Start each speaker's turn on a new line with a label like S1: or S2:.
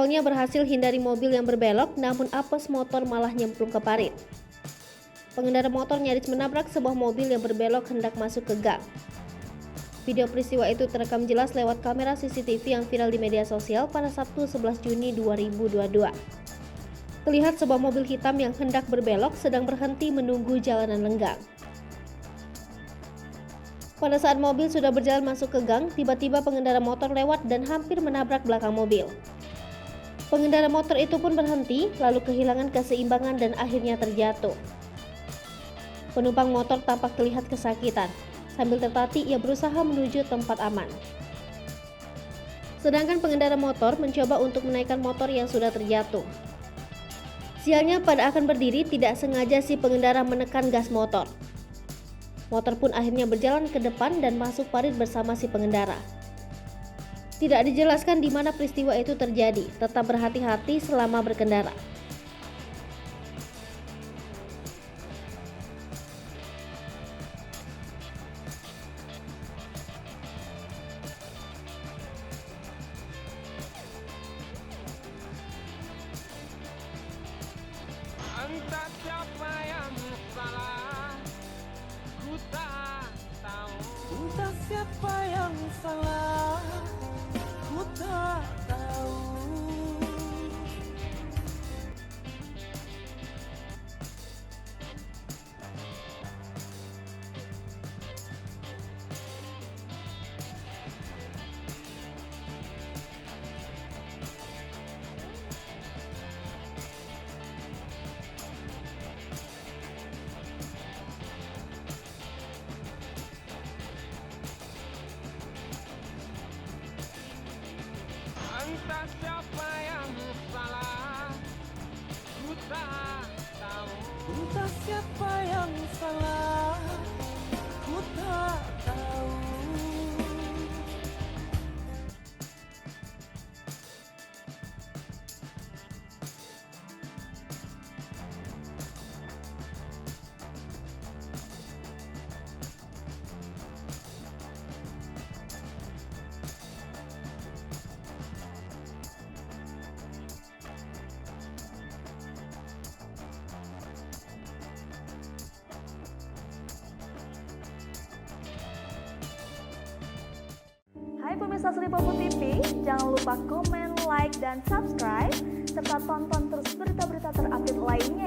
S1: Awalnya berhasil hindari mobil yang berbelok, namun apes motor malah nyemplung ke parit. Pengendara motor nyaris menabrak sebuah mobil yang berbelok hendak masuk ke gang. Video peristiwa itu terekam jelas lewat kamera CCTV yang viral di media sosial pada Sabtu 11 Juni 2022. Terlihat sebuah mobil hitam yang hendak berbelok sedang berhenti menunggu jalanan lenggang. Pada saat mobil sudah berjalan masuk ke gang, tiba-tiba pengendara motor lewat dan hampir menabrak belakang mobil. Pengendara motor itu pun berhenti, lalu kehilangan keseimbangan dan akhirnya terjatuh. Penumpang motor tampak terlihat kesakitan. Sambil tertatih, ia berusaha menuju tempat aman. Sedangkan pengendara motor mencoba untuk menaikkan motor yang sudah terjatuh. Sialnya pada akan berdiri, tidak sengaja si pengendara menekan gas motor. Motor pun akhirnya berjalan ke depan dan masuk parit bersama si pengendara. Tidak dijelaskan di mana peristiwa itu terjadi. Tetap berhati-hati selama berkendara.
S2: Entah siapa yang salah, ku tak tahu. Entah siapa yang salah, ku tak tahu. Entah siapa yang salah, ku tak tahu. Entah siapa yang salah, ku tak tahu.
S3: Hai pemirsa Sri Popo TV, jangan lupa komen, like, dan subscribe, serta tonton terus berita-berita terupdate lainnya